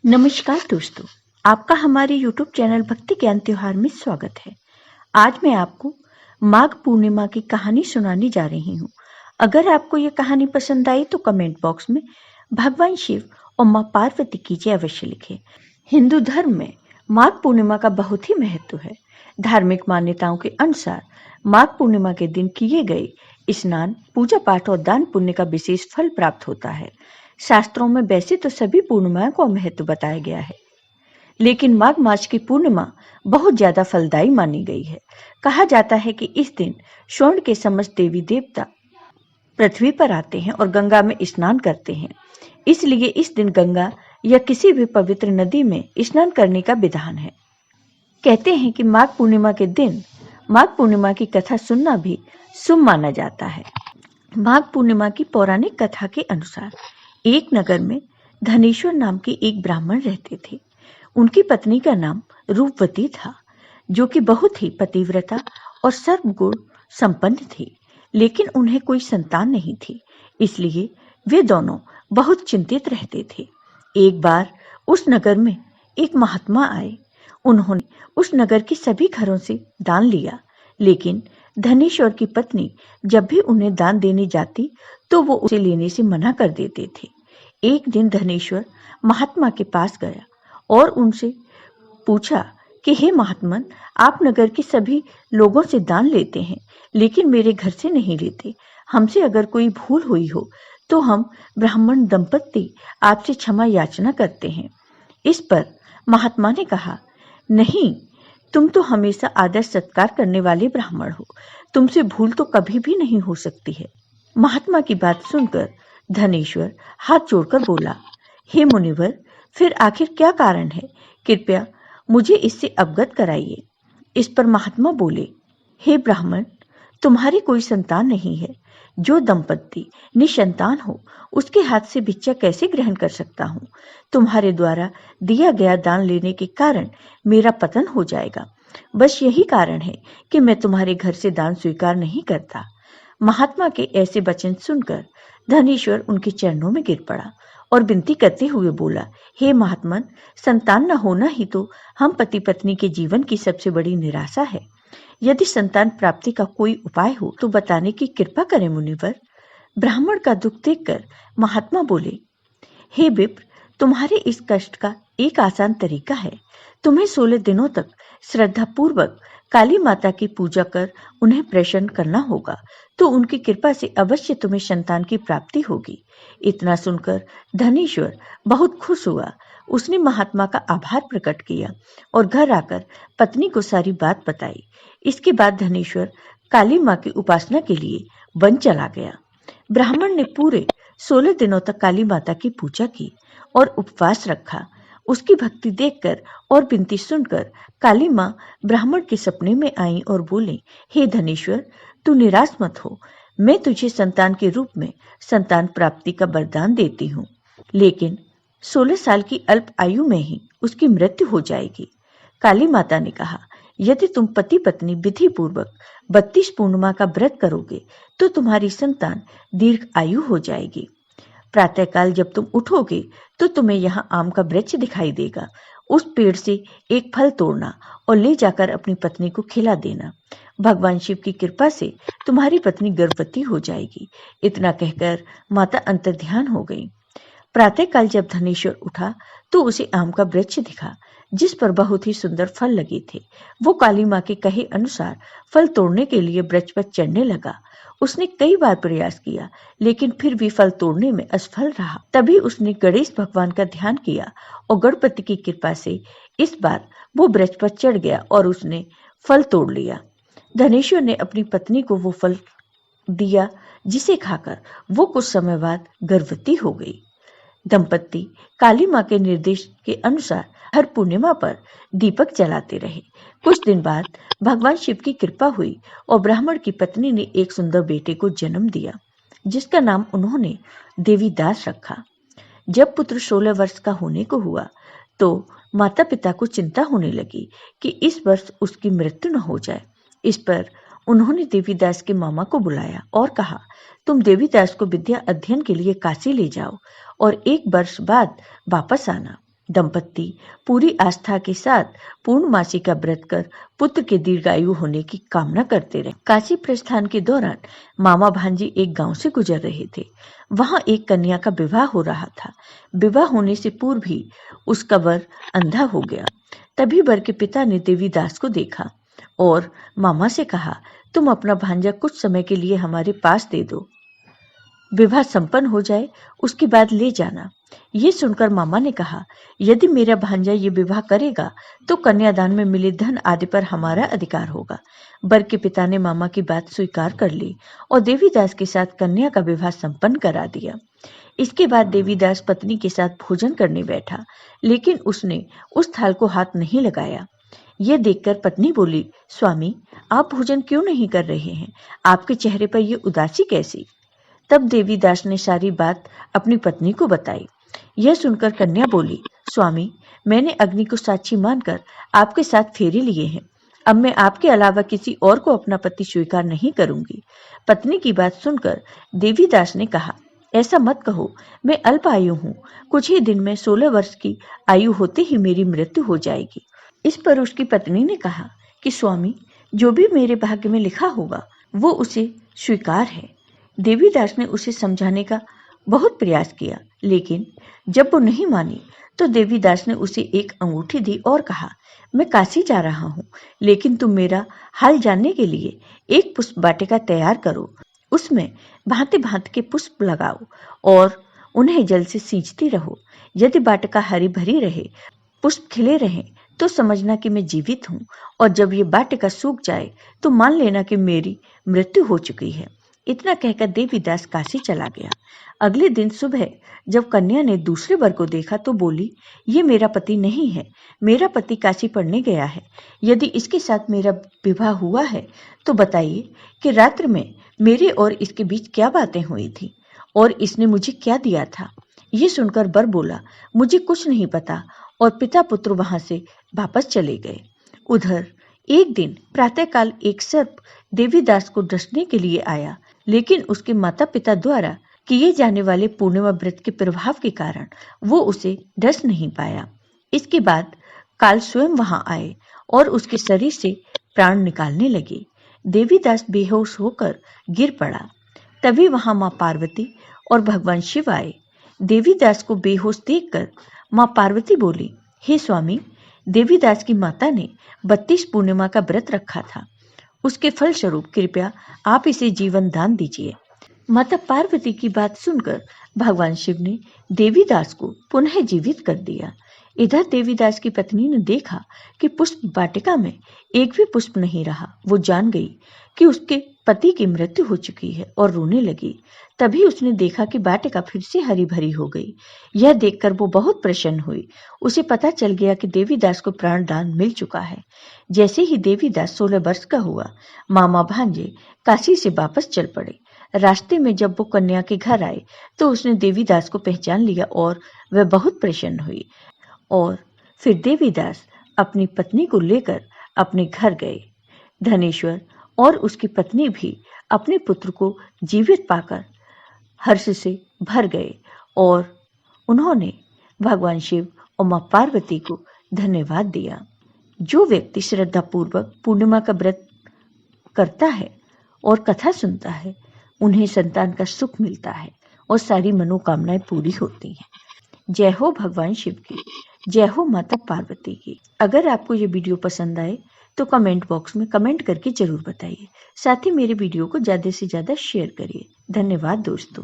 नमस्कार दोस्तों, आपका हमारे YouTube चैनल भक्ति ज्ञान त्योहार में स्वागत है। आज मैं आपको माघ पूर्णिमा की कहानी सुनाने जा रही हूँ। अगर आपको ये कहानी पसंद आई तो कमेंट बॉक्स में भगवान शिव और माँ पार्वती की जय अवश्य लिखें। हिंदू धर्म में माघ पूर्णिमा का बहुत ही महत्व है। धार्मिक मान्यताओं के अनुसार माघ पूर्णिमा के दिन किए गए स्नान, पूजा पाठ और दान पुण्य का विशेष फल प्राप्त होता है। शास्त्रों में वैसे तो सभी पूर्णिमाओं का महत्व बताया गया है, लेकिन माघ मास की पूर्णिमा बहुत ज्यादा फलदायी मानी गई है। कहा जाता है कि इस दिन स्वर्ण के समस्त देवी देवता पृथ्वी पर आते हैं और गंगा में स्नान करते हैं। इसलिए इस दिन गंगा या किसी भी पवित्र नदी में स्नान करने का विधान है। कहते हैं कि माघ पूर्णिमा के दिन माघ पूर्णिमा की कथा सुनना भी शुभ माना जाता है। माघ पूर्णिमा की पौराणिक कथा के अनुसार एक नगर में धनेश्वर नाम के एक ब्राह्मण रहते थे। उनकी पत्नी का नाम रूपवती था, जो कि बहुत ही पतिव्रता और सर्वगुण संपन्न थी, लेकिन उन्हें कोई संतान नहीं थी। इसलिए वे दोनों बहुत चिंतित रहते थे। एक बार उस नगर में एक महात्मा आए। उन्होंने उस नगर के सभी घरों से दान लिया, लेकिन धनेश्वर की पत्नी जब भी उन्हें दान देने जाती तो वो उसे लेने से मना कर देते थे। एक दिन धनेश्वर महात्मा के पास गया और उनसे पूछा कि हे महात्मन, आप नगर के सभी लोगों से दान लेते हैं, लेकिन मेरे घर से नहीं लेते। हमसे अगर कोई भूल हुई हो तो हम ब्राह्मण दंपत्ति आपसे क्षमा याचना करते हैं। इस पर महात्मा ने कहा, नहीं, तुम तो हमेशा आदर सत्कार करने वाले ब्राह्मण हो, तुमसे भूल तो कभी भी नहीं हो सकती है। महात्मा की बात सुनकर धनेश्वर हाथ जोड़कर बोला, हे मुनिवर, फिर आखिर क्या कारण है? कृपया मुझे इससे अवगत कराइए। इस पर महात्मा बोले, हे ब्राह्मण, तुम्हारी कोई संतान नहीं है। जो दंपत्ति निसंतान हो उसके हाथ से भिक्षा कैसे ग्रहण कर सकता हूँ? तुम्हारे द्वारा दिया गया दान लेने के कारण मेरा पतन हो जाएगा। बस यही कारण है कि मैं तुम्हारे घर से दान स्वीकार नहीं करता। महात्मा के ऐसे वचन सुनकर धनेश्वर उनके चरणों में गिर पड़ा और विनती करते हुए बोला, हे महात्मन, संतान न होना ही तो हम पति पत्नी के जीवन की सबसे बड़ी निराशा है। यदि संतान प्राप्ति का कोई उपाय हो तो बताने की कृपा करें मुनिवर। ब्राह्मण का दुख देखकर महात्मा बोले, हे विप्र, तुम्हारे इस कष्ट का एक आसान तरीका है। तुम्हें 16 दिनों तक श्रद्धा पूर्वक काली माता की पूजा कर उन्हें प्रसन्न करना होगा, तो उनकी कृपा से अवश्य तुम्हें संतान की प्राप्ति होगी। इतना सुनकर धनेश्वर बहुत खुश हुआ। उसने महात्मा का आभार प्रकट किया और घर आकर पत्नी को सारी बात बताई। इसके बाद धनेश्वर काली माँ की उपासना के लिए वन चला गया। ब्राह्मण ने पूरे 16 दिनों तक काली माता की पूजा की और उपवास रखा। उसकी भक्ति देखकर और विनती सुनकर काली माँ ब्राह्मण के सपने में आई और बोले, हे धनेश्वर, तू निराश मत हो। मैं तुझे संतान के रूप में संतान प्राप्ति का वरदान देती हूँ, लेकिन 16 साल की अल्प आयु में ही उसकी मृत्यु हो जाएगी। काली माता ने कहा, यदि तुम पति पत्नी विधि पूर्वक 32 पूर्णिमा का व्रत करोगे तो तुम्हारी संतान दीर्घ आयु हो जाएगी। प्रातःकाल जब तुम उठोगे तो तुम्हें यहाँ आम का वृक्ष दिखाई देगा। उस पेड़ से एक फल तोड़ना और ले जाकर अपनी पत्नी को खिला देना। भगवान शिव की कृपा से तुम्हारी पत्नी गर्भवती हो जाएगी। इतना कहकर माता अंतर्ध्यान हो गई। प्रातःकाल जब धनेश्वर उठा तो उसे आम का वृक्ष दिखा, जिस पर बहुत ही सुंदर फल लगे थे। वो काली माँ के कहे अनुसार फल तोड़ने के लिए वृक्ष पर चढ़ने लगा। उसने कई बार प्रयास किया, लेकिन फिर भी फल तोड़ने में असफल रहा। तभी उसने गणेश भगवान का ध्यान किया और गणपति की कृपा से इस बार वो वृक्ष पर चढ़ गया और उसने फल तोड़ लिया। धनेश्वर ने अपनी पत्नी को वो फल दिया, जिसे खाकर वो कुछ समय बाद गर्भवती हो गई। दंपत्ति काली माँ के निर्देश के अनुसार हर पूर्णिमा पर दीपक जलाते रहे। कुछ दिन बाद भगवान शिव की कृपा हुई और ब्राह्मण की पत्नी ने एक सुंदर बेटे को जन्म दिया, जिसका नाम उन्होंने देवीदास रखा। जब पुत्र 16 वर्ष का होने को हुआ तो माता पिता को चिंता होने लगी कि इस वर्ष उसकी मृत्यु न हो जाए। इस पर उन्होंने देवीदास के मामा को बुलाया और कहा, तुम देवीदास को विद्या अध्ययन के लिए काशी ले जाओ और 1 वर्ष बाद वापस आना। दंपत्ति पूरी आस्था के साथ पूर्णमासी का व्रत कर पुत्र के दीर्घायु होने की कामना करते रहे। काशी प्रस्थान के दौरान मामा भांजी एक गांव से गुजर रहे थे। वहां एक कन्या का विवाह हो रहा था। विवाह होने से पूर्व ही उसका वर अंधा हो गया। तभी वर के पिता ने देवीदास को देखा और मामा से कहा, तुम अपना भांजा कुछ समय के लिए हमारे पास दे दो, विवाह संपन्न हो जाए उसके बाद ले जाना। ये सुनकर मामा ने कहा, यदि मेरा भांजा ये विवाह करेगा तो कन्यादान में मिले धन आदि पर हमारा अधिकार होगा। वर के पिता ने मामा की बात स्वीकार कर ली और देवीदास के साथ कन्या का विवाह संपन्न करा दिया। इसके बाद देवीदास पत्नी के साथ भोजन करने बैठा, लेकिन उसने उस थाल को हाथ नहीं लगाया। यह देखकर पत्नी बोली, स्वामी, आप भोजन क्यों नहीं कर रहे हैं? आपके चेहरे पर यह उदासी कैसी? तब देवीदास ने सारी बात अपनी पत्नी को बताई। यह सुनकर कन्या बोली, स्वामी, मैंने अग्नि को साक्षी मानकर आपके साथ फेरे लिए हैं। अब मैं आपके अलावा किसी और को अपना पति स्वीकार नहीं करूंगी। पत्नी की बात सुनकर देवीदास ने कहा, ऐसा मत कहो, मैं अल्प आयु हूँ। कुछ ही दिन में 16 वर्ष की आयु होते ही मेरी मृत्यु हो जाएगी। इस पर उसकी पत्नी ने कहा कि स्वामी, जो भी मेरे भाग्य में लिखा होगा वो उसे स्वीकार है। देवीदास ने उसे समझाने का बहुत प्रयास किया, लेकिन जब वो नहीं मानी तो देवीदास ने उसे एक अंगूठी दी और कहा, मैं काशी जा रहा हूँ, लेकिन तुम मेरा हाल जानने के लिए एक पुष्प वाटिका तैयार करो। उसमें भांति भांति के पुष्प लगाओ और उन्हें जल से सींचती रहो। यदि वाटिका हरी भरी रहे, पुष्प खिले रहें, तो समझना कि मैं जीवित हूँ, और जब ये वाटिका सूख जाए तो मान लेना कि मेरी मृत्यु हो चुकी है। इतना कहकर देवीदास काशी चला गया। अगले दिन सुबह जब कन्या ने दूसरे वर को देखा तो बोली, ये मेरा पति नहीं है, मेरा पति काशी पढ़ने गया है। यदि इसके साथ मेरा विवाह हुआ है तो बताइए कि रात्र में मेरे और इसके बीच क्या बातें हुई थी और इसने मुझे क्या दिया था। ये सुनकर वर बोला, मुझे कुछ नहीं पता, और पिता पुत्र वहां से वापस चले गए। उधर एक दिन प्रातःकाल एक सर्प देवीदास को डसने के लिए आया, लेकिन उसके माता पिता द्वारा किए जाने वाले पूर्णिमा व्रत के प्रभाव के कारण वो उसे डस नहीं पाया। इसके बाद काल स्वयं वहां आए और उसके शरीर से प्राण निकालने लगे। देवीदास बेहोश होकर गिर पड़ा। तभी वहां मां पार्वती और भगवान शिव आए। देवीदास को बेहोश देखकर मां पार्वती बोली, हे स्वामी, देवीदास की माता ने 32 पूर्णिमा का व्रत रखा था, उसके फलस्वरूप कृपया आप इसे जीवन दान दीजिए। माता पार्वती की बात सुनकर भगवान शिव ने देवीदास को पुनः जीवित कर दिया। इधर देवीदास की पत्नी ने देखा कि पुष्प वाटिका में एक भी पुष्प नहीं रहा। वो जान गई कि उसके पति की मृत्यु हो चुकी है और रोने लगी। तभी उसने देखा कि वाटिका फिर से हरी भरी हो गई। यह देखकर वो बहुत प्रसन्न हुई। उसे पता चल गया कि देवीदास को प्राण दान मिल चुका है। जैसे ही देवीदास 16 वर्ष का हुआ, मामा भांजे काशी से वापस चल पड़े। रास्ते में जब वो कन्या के घर आए तो उसने देवीदास को पहचान लिया और वह बहुत प्रसन्न हुई। और फिर देवीदास अपनी पत्नी को लेकर अपने घर गए। धनेश्वर और उसकी पत्नी भी अपने पुत्र को जीवित पाकर हर्ष से भर गए और उन्होंने भगवान शिव और मां पार्वती को धन्यवाद दिया। जो व्यक्ति श्रद्धापूर्वक पूर्णिमा का व्रत करता है और कथा सुनता है, उन्हें संतान का सुख मिलता है और सारी मनोकामनाएं पूरी होती हैं। जय हो भगवान शिव की, जय हो माता पार्वती की। अगर आपको ये वीडियो पसंद आए तो कमेंट बॉक्स में कमेंट करके जरूर बताइए। साथ ही मेरे वीडियो को ज़्यादा से ज़्यादा शेयर करिए। धन्यवाद दोस्तों।